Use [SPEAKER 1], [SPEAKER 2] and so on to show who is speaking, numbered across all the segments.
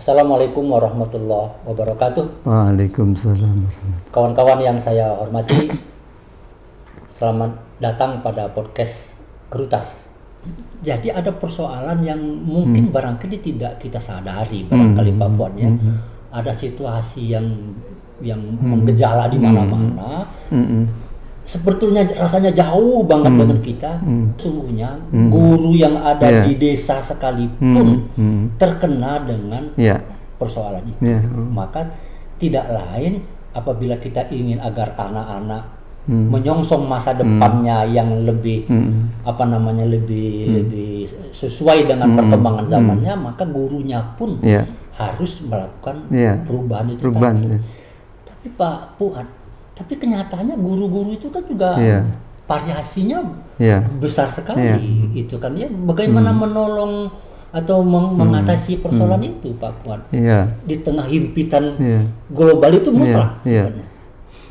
[SPEAKER 1] Assalamualaikum warahmatullahi wabarakatuh.
[SPEAKER 2] Waalaikumsalam.
[SPEAKER 1] Kawan-kawan yang saya hormati, selamat datang pada podcast Gerutas. Jadi ada persoalan yang mungkin barangkali tidak kita sadari, barangkali Pak Puan ya. Ada situasi yang menggejala di mana-mana. Sebetulnya rasanya jauh banget dengan kita. Sungguhnya guru yang ada di desa sekalipun terkena dengan persoalan itu. Maka tidak lain apabila kita ingin agar anak-anak menyongsong masa depannya yang lebih lebih sesuai dengan perkembangan zamannya, maka gurunya pun harus melakukan perubahan itu tadi. Tapi Pak Puan, tapi kenyataannya guru-guru itu kan juga variasinya besar sekali. Itu kan ya, bagaimana menolong atau mengatasi persoalan itu Pak Puan di tengah himpitan global itu mutlak sebenarnya.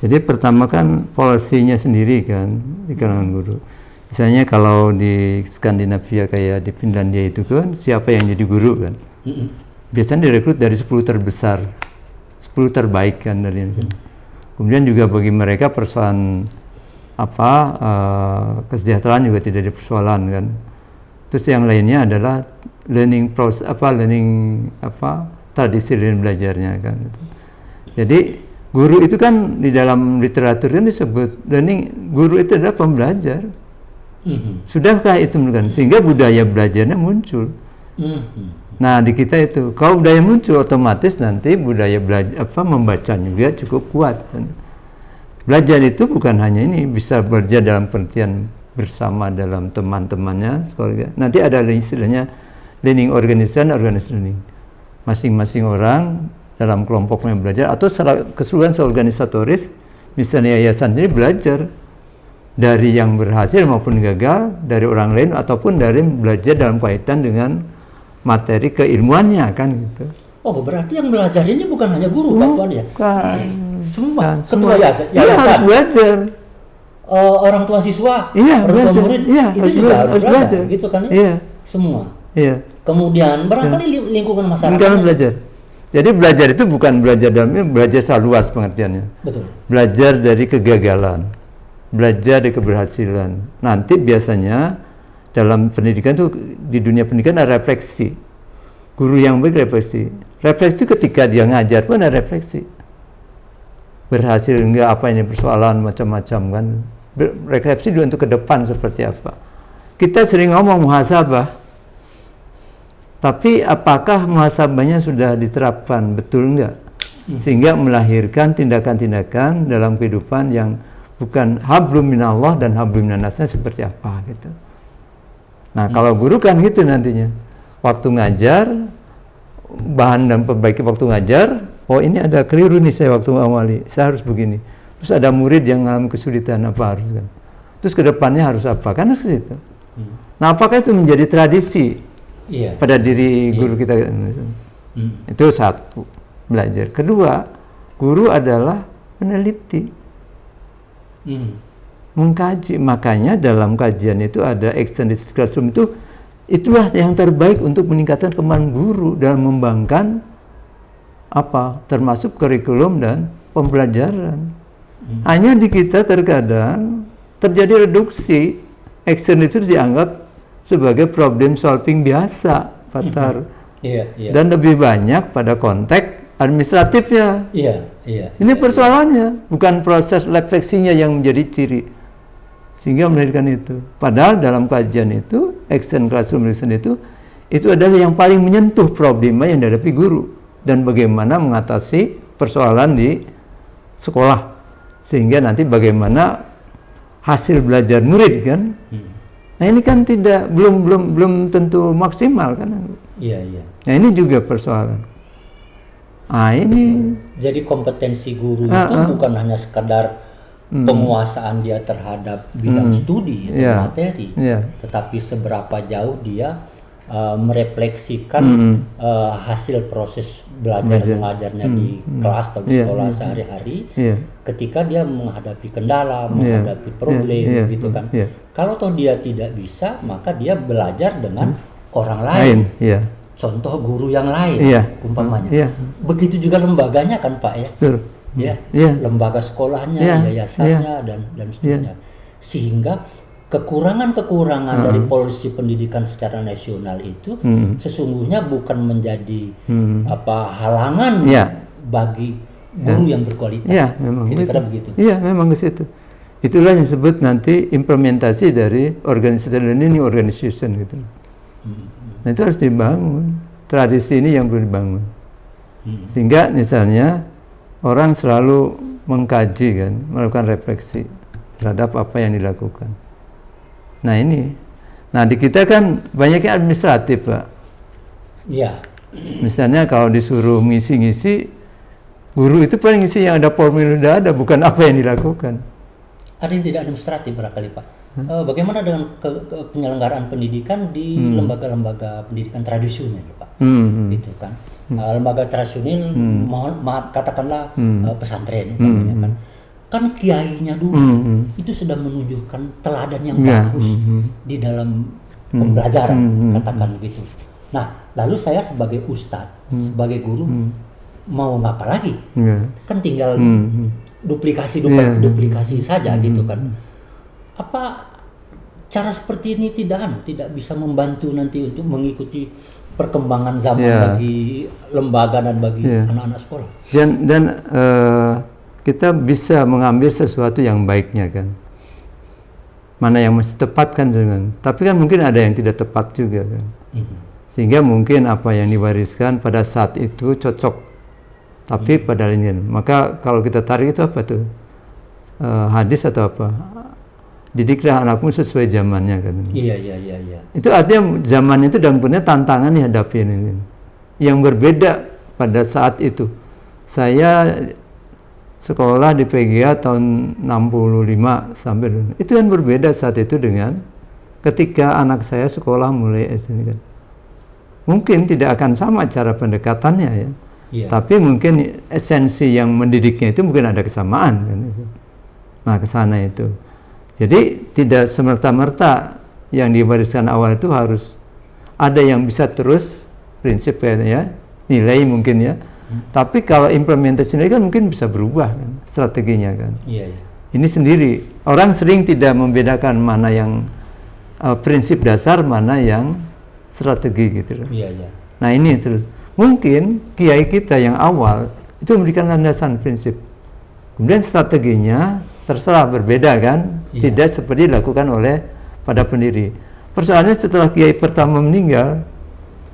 [SPEAKER 2] Jadi pertama kan polisinya sendiri kan di kalangan guru. Misalnya kalau di Skandinavia kayak di Finlandia itu kan siapa yang jadi guru kan? Biasanya direkrut dari 10 terbesar, 10 terbaik kan dari kan. Kemudian juga bagi mereka persoalan kesejahteraan juga tidak ada persoalan kan. Terus yang lainnya adalah tradisi dan belajarnya kan. Jadi guru itu kan di dalam literatur kan disebut guru itu adalah pembelajar. Sudahkah itu kan? Sehingga budaya belajarnya muncul. Nah di kita itu, kalau budaya muncul otomatis nanti budaya membaca juga cukup kuat. Kan? Belajar itu bukan hanya ini, bisa belajar dalam pengertian bersama dalam teman-temannya, sekolah. Nanti ada istilahnya learning organization learning. Masing-masing orang dalam kelompoknya belajar atau keseluruhan seorganisatoris, misalnya yayasan ini belajar dari yang berhasil maupun gagal, dari orang lain ataupun dari belajar dalam kaitan dengan materi keilmuannya kan gitu.
[SPEAKER 1] Oh berarti yang belajar ini bukan hanya guru Pak Puan ya? Semua ketua yayasan
[SPEAKER 2] harus belajar.
[SPEAKER 1] Orang tua siswa, orang tua murid itu juga harus belajar gitu kan ya? Semua. Kemudian barangkali lingkungan masyarakat
[SPEAKER 2] belajar. Jadi belajar itu bukan belajar belajar secara luas pengertiannya.
[SPEAKER 1] Betul.
[SPEAKER 2] Belajar dari kegagalan, belajar dari keberhasilan. Nanti biasanya dalam pendidikan itu, di dunia pendidikan ada refleksi. Guru yang baik refleksi. Refleksi itu ketika dia ngajar pun ada refleksi. Berhasil enggak, apa ini persoalan macam-macam kan. Refleksi juga untuk ke depan seperti apa. Kita sering ngomong muhasabah. Tapi apakah muhasabahnya sudah diterapkan betul enggak? Sehingga melahirkan tindakan-tindakan dalam kehidupan yang bukan hablum minallah dan hablum minannasnya seperti apa gitu. Nah, kalau guru kan gitu nantinya. Waktu ngajar, bahan dan perbaiki waktu ngajar, oh ini ada keliru nih saya waktu awali, saya harus begini. Terus ada murid yang mengalami kesulitan apa harus kan. Terus ke depannya harus apa? Kan harus gitu. Nah, apakah itu menjadi tradisi pada diri guru kita? Itu satu, belajar. Kedua, guru adalah peneliti. Mengkaji, makanya dalam kajian itu ada extended classroom itulah yang terbaik untuk meningkatkan kemampuan guru dalam mengembangkan termasuk kurikulum dan pembelajaran. Hanya di kita terkadang terjadi reduksi, extended itu dianggap sebagai problem solving biasa, Fatar. Dan lebih banyak pada konteks administratifnya. Ini persoalannya, bukan proses refleksinya yang menjadi ciri. Sehingga melahirkan itu. Padahal dalam kajian itu, extended classroom itu adalah yang paling menyentuh problema yang dihadapi guru dan bagaimana mengatasi persoalan di sekolah. Sehingga nanti bagaimana hasil belajar murid kan. Nah ini kan belum tentu maksimal kan. Nah ini juga persoalan. Ini
[SPEAKER 1] jadi kompetensi guru itu bukan hanya sekadar penguasaan dia terhadap bidang studi atau materi, tetapi seberapa jauh dia merefleksikan hasil proses belajar mengajarnya di kelas atau di sekolah sehari-hari ketika dia menghadapi kendala, menghadapi problem gitu kan. Kalau toh dia tidak bisa, maka dia belajar dengan orang lain. contoh guru yang lain, umpamanya. Begitu juga lembaganya kan Pak ya.
[SPEAKER 2] Betul.
[SPEAKER 1] Ya, lembaga sekolahnya, yayasannya dan seterusnya. Sehingga kekurangan-kekurangan dari polisi pendidikan secara nasional itu sesungguhnya bukan menjadi halangan bagi guru yang berkualitas.
[SPEAKER 2] Memang
[SPEAKER 1] kira-kira begitu.
[SPEAKER 2] Iya, memang ke situ. Itulah yang disebut nanti implementasi dari organisasi learning organization gitu. Nah, itu harus dibangun. Tradisi ini yang perlu dibangun. Sehingga misalnya orang selalu mengkaji kan, melakukan refleksi terhadap apa yang dilakukan. Nah ini, di kita kan banyaknya administratif Pak.
[SPEAKER 1] Iya.
[SPEAKER 2] Misalnya kalau disuruh ngisi-ngisi, guru itu paling ngisi yang ada formulir udah ada, bukan apa yang dilakukan.
[SPEAKER 1] Ada yang tidak administratif barangkali Pak. Bagaimana dengan penyelenggaraan pendidikan di lembaga-lembaga pendidikan tradisional Pak? Itu kan. Lembaga tradisional, maaf katakanlah pesantren umpamanya kan kiainya dulu itu sudah menunjukkan teladan yang bagus di dalam pembelajaran, katakan begitu. Nah, lalu saya sebagai ustadz, sebagai guru mau ngapa lagi? Kan tinggal duplikasi saja gitu kan. Apa cara seperti ini tidak bisa membantu nanti untuk mengikuti perkembangan zaman bagi lembaga dan bagi anak-anak sekolah.
[SPEAKER 2] Dan kita bisa mengambil sesuatu yang baiknya kan. Mana yang masih tepat kan dengan. Tapi kan mungkin ada yang tidak tepat juga kan. Sehingga mungkin apa yang diwariskan pada saat itu cocok. Tapi pada lainnya. Maka kalau kita tarik itu apa tuh? Hadis atau apa? Didiklah anakmu sesuai zamannya kan.
[SPEAKER 1] Iya.
[SPEAKER 2] Itu artinya zaman itu dan punya tantangan dihadapi ini. Yang berbeda pada saat itu. Saya sekolah di PGA tahun 65 sampai itu kan berbeda saat itu dengan ketika anak saya sekolah mulai SD kan. Mungkin tidak akan sama cara pendekatannya ya. Tapi mungkin esensi yang mendidiknya itu mungkin ada kesamaan kan itu. Nah, ke sana itu. Jadi tidak semerta-merta yang diwariskan awal itu harus ada yang bisa terus prinsip ya, nilai mungkin ya. Tapi kalau implementasi ini kan mungkin bisa berubah kan strateginya kan. Ini sendiri orang sering tidak membedakan mana yang prinsip dasar, mana yang strategi gitu loh. Nah ini terus mungkin kiai kita yang awal itu memberikan landasan prinsip, kemudian strateginya terserah berbeda kan, tidak seperti dilakukan oleh pada pendiri. Persoalannya setelah kiai pertama meninggal,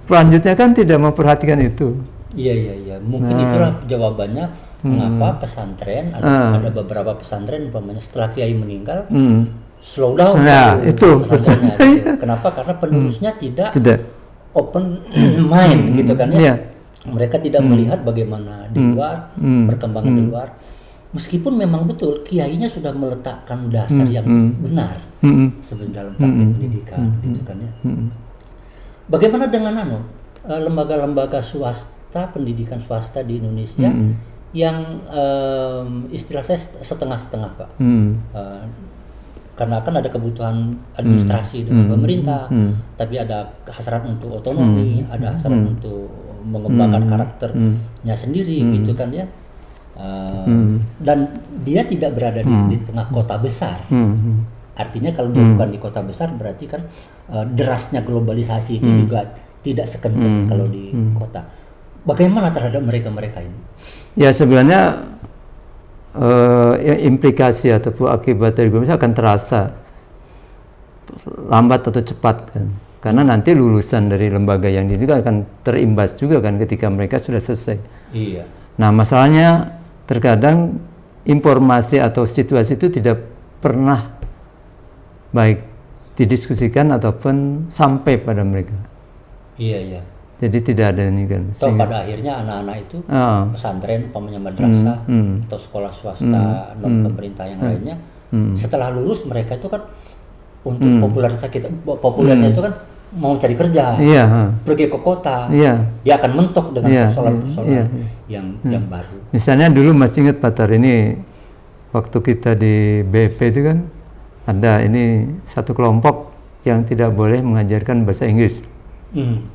[SPEAKER 2] selanjutnya kan tidak memperhatikan itu.
[SPEAKER 1] Iya. Mungkin itulah jawabannya mengapa pesantren ada beberapa pesantren umpamanya setelah kiai meninggal slow down.
[SPEAKER 2] Itu
[SPEAKER 1] pesantrennya. Gitu. Kenapa? Karena penerusnya tidak open mind gitu kan ya. Mereka tidak melihat bagaimana di luar perkembangan di luar. Meskipun memang betul kiainya sudah meletakkan dasar yang benar sebenarnya dalam praktik pendidikan gitu kan ya. Bagaimana dengan lembaga-lembaga swasta, pendidikan swasta di Indonesia yang istilah saya setengah-setengah Pak. Karena kan ada kebutuhan administrasi dengan pemerintah, tapi ada hasrat untuk otonomi, ada hasrat untuk mengembangkan karakternya sendiri gitu kan ya. Dan dia tidak berada di tengah kota besar. Artinya kalau dia bukan di kota besar berarti kan derasnya globalisasi itu juga tidak sekencang kalau di kota. Bagaimana terhadap mereka ini?
[SPEAKER 2] Ya sebenarnya implikasi ataupun akibat dari globalisasi akan terasa lambat atau cepat kan. Karena nanti lulusan dari lembaga yang ini akan terimbas juga kan ketika mereka sudah selesai.
[SPEAKER 1] Iya.
[SPEAKER 2] Nah masalahnya terkadang informasi atau situasi itu tidak pernah baik didiskusikan ataupun sampai pada mereka.
[SPEAKER 1] Iya.
[SPEAKER 2] Jadi tidak ada ini kan.
[SPEAKER 1] Atau pada akhirnya anak-anak itu pesantren, umpamanya madrasah atau sekolah swasta non pemerintah yang lainnya, setelah lulus mereka itu kan untuk populernya itu kan mau cari kerja, pergi ke kota, dia akan mentok dengan persoalan-persoalan yang baru.
[SPEAKER 2] Misalnya dulu masih ingat Pak Tar, ini waktu kita di BP itu kan ada ini satu kelompok yang tidak boleh mengajarkan bahasa Inggris.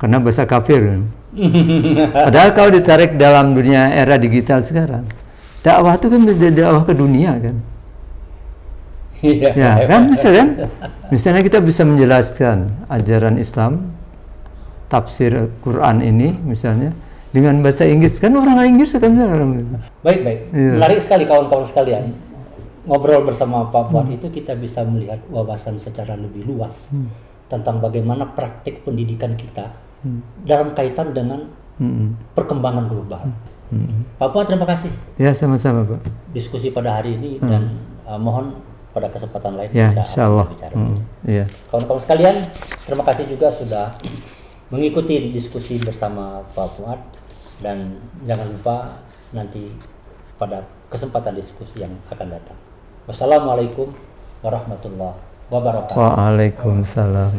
[SPEAKER 2] karena bahasa kafir. Padahal kalau ditarik dalam dunia era digital sekarang, dakwah itu kan menjadi dakwah ke dunia kan. Ya kan, misalnya kita bisa menjelaskan ajaran Islam, tafsir Quran ini misalnya dengan bahasa Inggris, kan orang Inggris akan
[SPEAKER 1] baik. Menarik sekali kawan-kawan sekalian, ngobrol bersama Pak Fuad itu kita bisa melihat wawasan secara lebih luas tentang bagaimana praktik pendidikan kita dalam kaitan dengan perkembangan global. Pak Fuad, terima kasih.
[SPEAKER 2] Ya, sama-sama Pak.
[SPEAKER 1] Diskusi pada hari ini dan mohon pada kesempatan lain
[SPEAKER 2] ya,
[SPEAKER 1] kita
[SPEAKER 2] insyaallah.
[SPEAKER 1] bicara.
[SPEAKER 2] Ya.
[SPEAKER 1] Kawan-kawan sekalian, terima kasih juga sudah mengikuti diskusi bersama Pak Fuad, dan jangan lupa nanti pada kesempatan diskusi yang akan datang. Wassalamualaikum warahmatullahi wabarakatuh.
[SPEAKER 2] Waalaikumsalam.